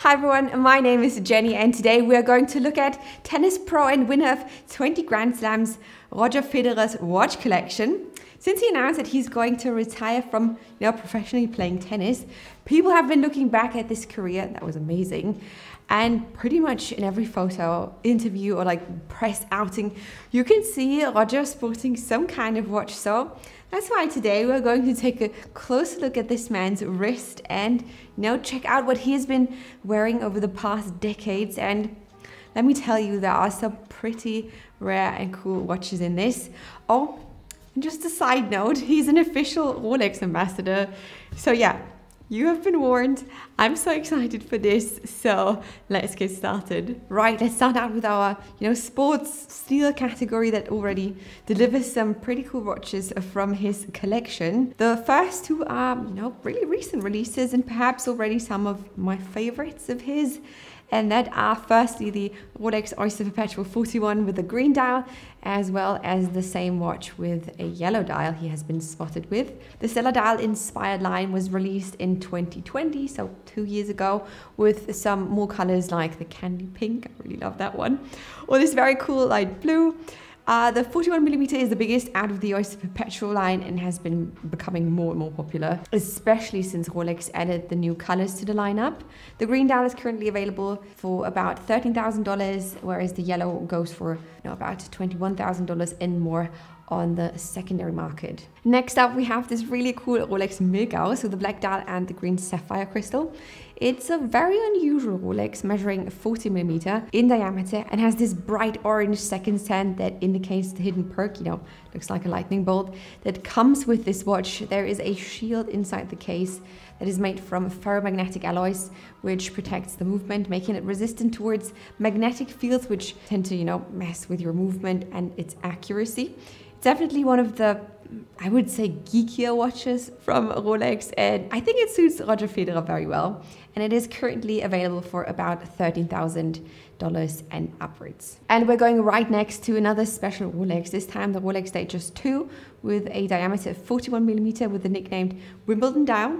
Hi everyone, my name is Jenny and today we are going to look at tennis pro and winner of 20 Grand Slams, Roger Federer's watch collection. Since he announced that he's going to retire from professionally playing tennis, people have been looking back at this career. That was amazing. And pretty much in every photo, interview or press outing, you can see Roger sporting some kind of watch. So that's why today we're going to take a closer look at this man's wrist and check out what he's been wearing over the past decades. And let me tell you, there are some pretty rare and cool watches in this. Oh, and just a side note, he's an official Rolex ambassador. So yeah, you have been warned. I'm so excited for this. So let's get started. Right, let's start out with our, sports steel category that already delivers some pretty cool watches from his collection. The first two are, really recent releases and perhaps already some of my favorites of his. And that are firstly the Rolex Oyster Perpetual 41 with a green dial, as well as the same watch with a yellow dial he has been spotted with. The Stellar Dial inspired line was released in 2020, so 2 years ago, with some more colors like the candy pink, I really love that one, or this very cool light blue. The 41mm is the biggest out of the Oyster Perpetual line and has been becoming more and more popular, especially since Rolex added the new colors to the lineup. The green dial is currently available for about $13,000, whereas the yellow goes for about $21,000 and more on the secondary market. Next up, we have this really cool Rolex Mirka with the black dial and the green sapphire crystal. It's a very unusual Rolex, measuring 40mm in diameter and has this bright orange second stand that indicates the hidden perk, looks like a lightning bolt that comes with this watch. There is a shield inside the case that is made from ferromagnetic alloys, which protects the movement, making it resistant towards magnetic fields, which tend to, mess with your movement and its accuracy. Definitely one of the, I would say, geekier watches from Rolex, and I think it suits Roger Federer very well. And it is currently available for about $13,000 and upwards. And we're going right next to another special Rolex, this time the Rolex Datejust 2 with a diameter of 41mm with the nicknamed Wimbledon dial.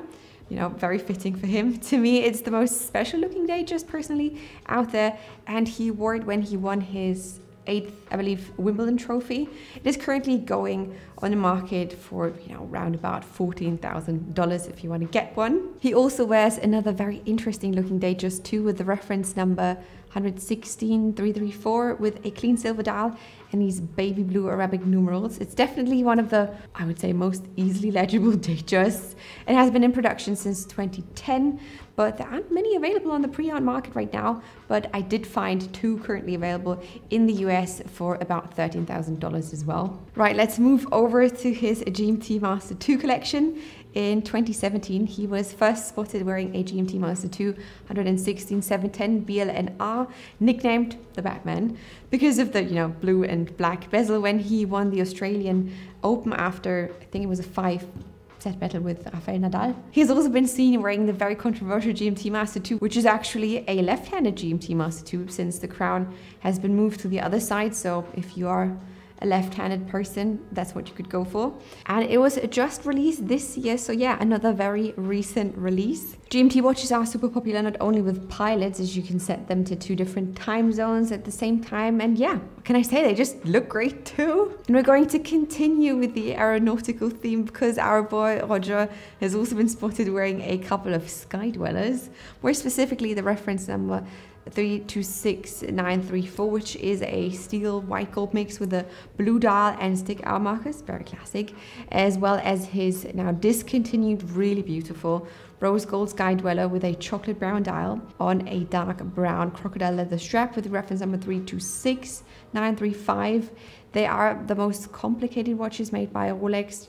Very fitting for him. To me, it's the most special looking Datejust personally out there, and he wore it when he won his 8th, I believe, Wimbledon trophy. It is currently going on the market for, around about $14,000 if you want to get one. He also wears another very interesting looking Datejust 2 with the reference number 116334 with a clean silver dial and these baby blue Arabic numerals. It's definitely one of the, I would say, most easily legible Datejusts. It has been in production since 2010, but there aren't many available on the pre-owned market right now. But I did find two currently available in the US for about $13,000 as well. Right, let's move over to his GMT Master 2 collection. In 2017, he was first spotted wearing a GMT Master 2 116-710 BLNR, nicknamed the Batman, because of the blue and black bezel when he won the Australian Open after, I think it was a 5-set battle with Rafael Nadal. He's also been seen wearing the very controversial GMT Master 2, which is actually a left-handed GMT Master 2 since the crown has been moved to the other side. So if you are a left-handed person, that's what you could go for. And it was just released this year, so yeah, another very recent release. GMT watches are super popular not only with pilots, as you can set them to 2 different time zones at the same time, and yeah, what can I say, they just look great too. And we're going to continue with the aeronautical theme because our boy Roger has also been spotted wearing a couple of Sky Dwellers, more specifically the reference number 326934, which is a steel white gold mix with a blue dial and stick hour markers, very classic, as well as his now discontinued, really beautiful rose gold Sky Dweller with a chocolate brown dial on a dark brown crocodile leather strap with the reference number 326935. They are the most complicated watches made by Rolex,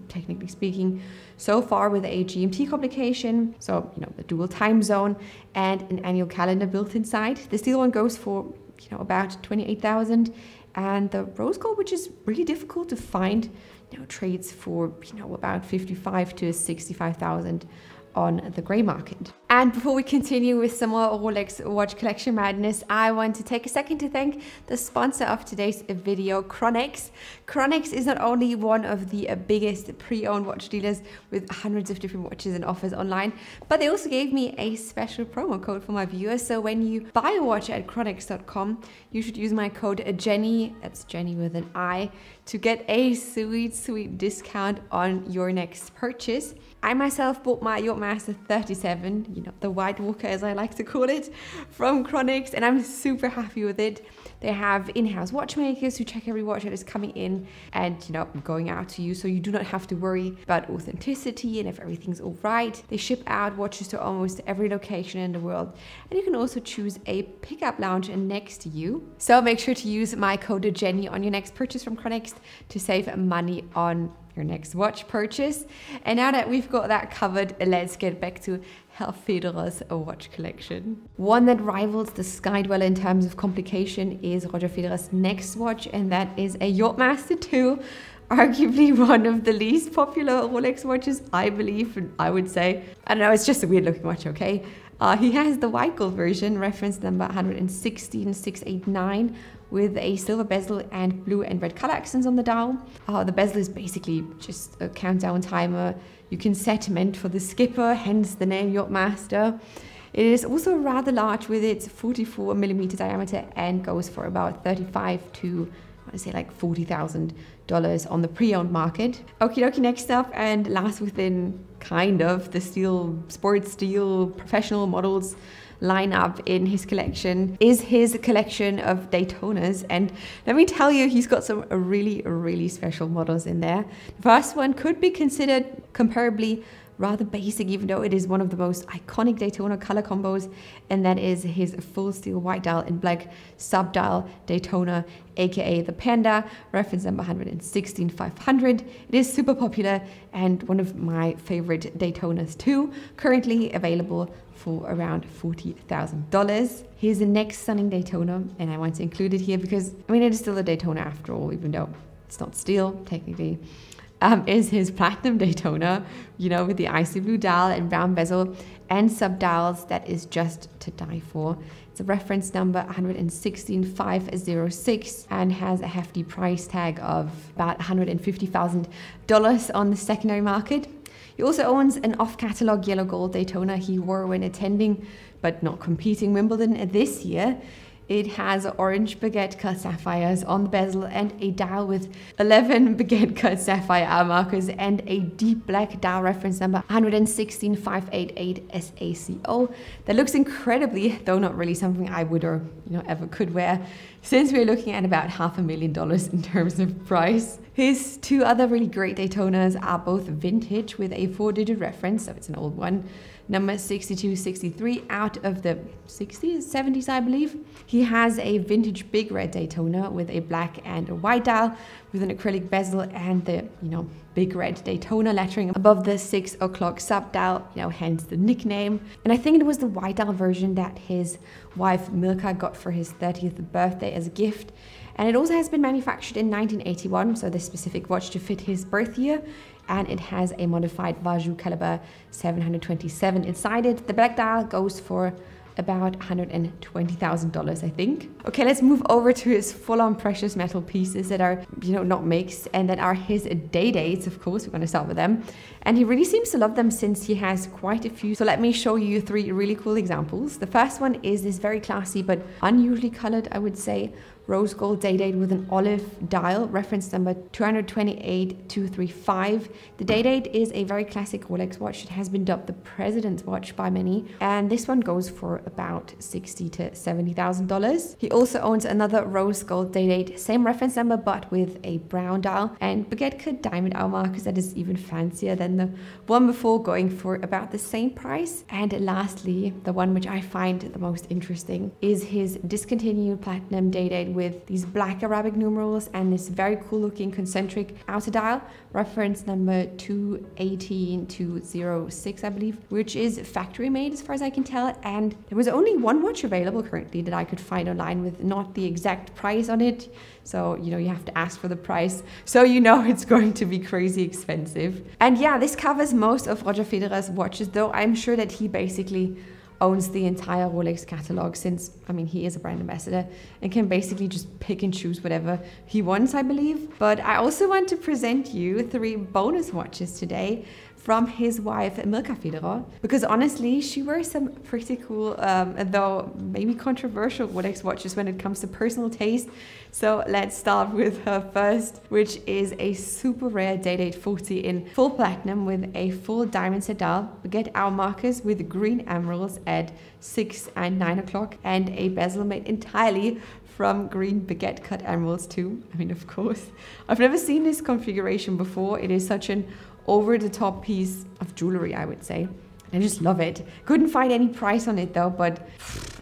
technically speaking, so far, with a GMT complication, so, the dual time zone and an annual calendar built inside. The steel one goes for, about $28,000, and the rose gold, which is really difficult to find, trades for, about $55,000 to $65,000 on the grey market. And before we continue with some more Rolex watch collection madness, I want to take a second to thank the sponsor of today's video, Chronex. Chronex is not only one of the biggest pre-owned watch dealers with hundreds of different watches and offers online, but they also gave me a special promo code for my viewers. So when you buy a watch at chronex.com, you should use my code Jenni, that's Jenny with an I, to get a sweet discount on your next purchase. I myself bought my Yachtmaster 37, you know, the White Walker as I like to call it, from Chronex, and I'm super happy with it. They have in-house watchmakers who check every watch that is coming in and, you know, going out to you, so you do not have to worry about authenticity and if everything's all right. They ship out watches to almost every location in the world, and you can also choose a pickup lounge next to you. So make sure to use my code Jenni on your next purchase from Chronex to save money on your next watch purchase. And now that we've got that covered, let's get back to Herr Federer's watch collection. One that rivals the Sky Dweller in terms of complication is Roger Federer's next watch, and that is a Yachtmaster 2, arguably one of the least popular Rolex watches, I believe, and I would say. I don't know, it's just a weird looking watch, okay? He has the white gold version, reference number 116689, with a silver bezel and blue and red color accents on the dial. The bezel is basically just a countdown timer. You can set meant for the skipper, hence the name Yachtmaster. It is also rather large with its 44mm diameter and goes for about 35 to, I want to say, like $40,000 on the pre-owned market. Okie dokie, next up and last within kind of the steel, sports steel, professional models lineup in his collection is his collection of Daytonas, and let me tell you, he's got some really special models in there. The first one could be considered comparably rather basic, even though it is one of the most iconic Daytona color combos, and that is his full steel white dial and black sub-dial Daytona, aka the Panda, reference number 116500. It is super popular and one of my favorite Daytonas too, currently available for around $40,000. Here's the next stunning Daytona, and I want to include it here because, I mean, it is still a Daytona after all, even though it's not steel technically. Is his platinum Daytona, you know, with the icy blue dial and brown bezel and sub-dials that is just to die for. It's a reference number 116506 and has a hefty price tag of about $150,000 on the secondary market. He also owns an off-catalog yellow gold Daytona he wore when attending but not competing Wimbledon this year. It has orange baguette cut sapphires on the bezel and a dial with 11 baguette cut sapphire hour markers and a deep black dial, reference number 116588 SACO. That looks incredibly, though not really something I would or ever could wear, since we're looking at about $500,000 in terms of price. His two other really great Daytonas are both vintage with a 4-digit reference, so it's an old one, number 6263 out of the 60s, 70s, I believe. He has a vintage big red Daytona with a black and a white dial with an acrylic bezel and the, big red Daytona lettering above the 6 o'clock sub dial, hence the nickname. And I think it was the white dial version that his wife Mirka got for his 30th birthday as a gift. And it also has been manufactured in 1981, so this specific watch to fit his birth year. And it has a modified Vajou caliber 727 inside it. The black dial goes for about $120,000, I think. Okay, let's move over to his full-on precious metal pieces that are, not mixed and that are his day dates. Of course, we're going to start with them. And he really seems to love them since he has quite a few. So let me show you 3 really cool examples. The first one is this very classy but unusually colored, I would say, rose gold day date with an olive dial, reference number 228235. The day date is a very classic Rolex watch. It has been dubbed the President's watch by many, and this one goes for about $60,000 to $70,000. He also owns another rose gold day date, same reference number but with a brown dial and baguette cut diamond hour markers that is even fancier than the one before, going for about the same price. And lastly, the one which I find the most interesting is his discontinued platinum day date with these black Arabic numerals and this very cool looking concentric outer dial, reference number 218206, I believe, which is factory made as far as I can tell. And there was only one watch available currently that I could find online with not the exact price on it. So, you know, you have to ask for the price. So, you know, it's going to be crazy expensive. And yeah, this covers most of Roger Federer's watches, though I'm sure that he basically owns the entire Rolex catalog, since, I mean, he is a brand ambassador and can basically just pick and choose whatever he wants, I believe. But I also want to present you 3 bonus watches today from his wife, Mirka Federer, because honestly, she wears some pretty cool, though maybe controversial Rolex watches when it comes to personal taste. So let's start with her first, which is a super rare Day-Date 40 in full platinum with a full diamond set dial, baguette hour markers with green emeralds at 6 and 9 o'clock, and a bezel made entirely from green baguette cut emeralds too. I mean, of course. I've never seen this configuration before. It is such an over-the-top piece of jewelry, I would say. I just love it. Couldn't find any price on it though, but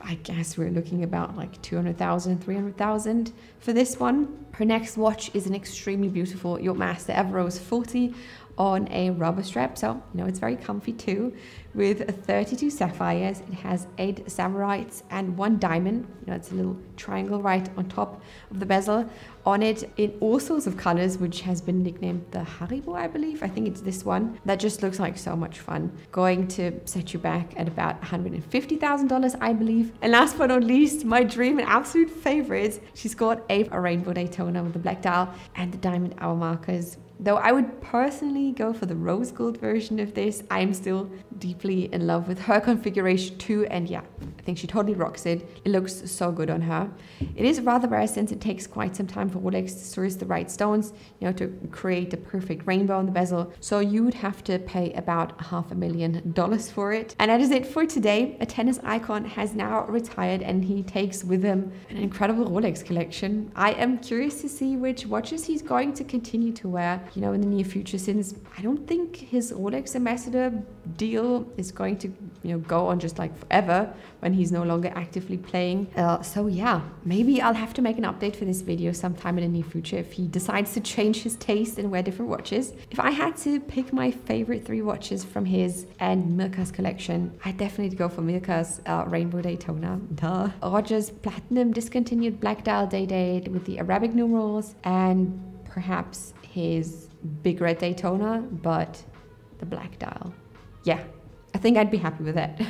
I guess we're looking about like 200,000, 300,000 for this one. Her next watch is an extremely beautiful Yachtmaster Everose 40 on a rubber strap, so you know it's very comfy too, with 32 sapphires. It has 8 samarites and 1 diamond. You know, it's a little triangle right on top of the bezel. On it in all sorts of colors, which has been nicknamed the Haribo, I believe. I think it's this one. That just looks like so much fun. Going to set you back at about $150,000, I believe. And last but not least, my dream and absolute favorite. She's got a rainbow Daytona with the black dial and the diamond hour markers. Though I would personally go for the rose gold version of this, I'm still deeply in love with her configuration too. And yeah, I think she totally rocks it. It looks so good on her. It is rather rare since it takes quite some time for Rolex to source the right stones, you know, to create the perfect rainbow on the bezel. So you would have to pay about $500,000 for it. And that is it for today. A tennis icon has now retired and he takes with him an incredible Rolex collection. I am curious to see which watches he's going to continue to wear, you know, in the near future, since I don't think his Rolex ambassador deal is going to, you know, go on just like forever when he's no longer actively playing. So yeah, maybe I'll have to make an update for this video sometime in the near future if he decides to change his taste and wear different watches. If I had to pick my favorite 3 watches from his and Mirka's collection, I'd definitely go for Mirka's Rainbow Daytona, duh. Roger's Platinum discontinued black dial Day-Date with the Arabic numerals, and perhaps his big red Daytona, but the black dial. Yeah, I think I'd be happy with that.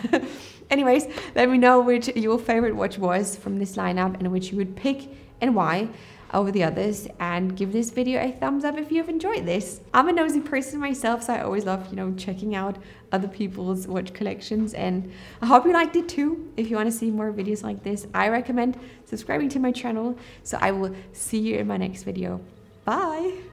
Anyways, let me know which your favorite watch was from this lineup and which you would pick and why over the others, and give this video a thumbs up if you've enjoyed this. I'm a nosy person myself, so I always love, you know, checking out other people's watch collections, and I hope you liked it too. If you want to see more videos like this, I recommend subscribing to my channel. So I will see you in my next video. Bye!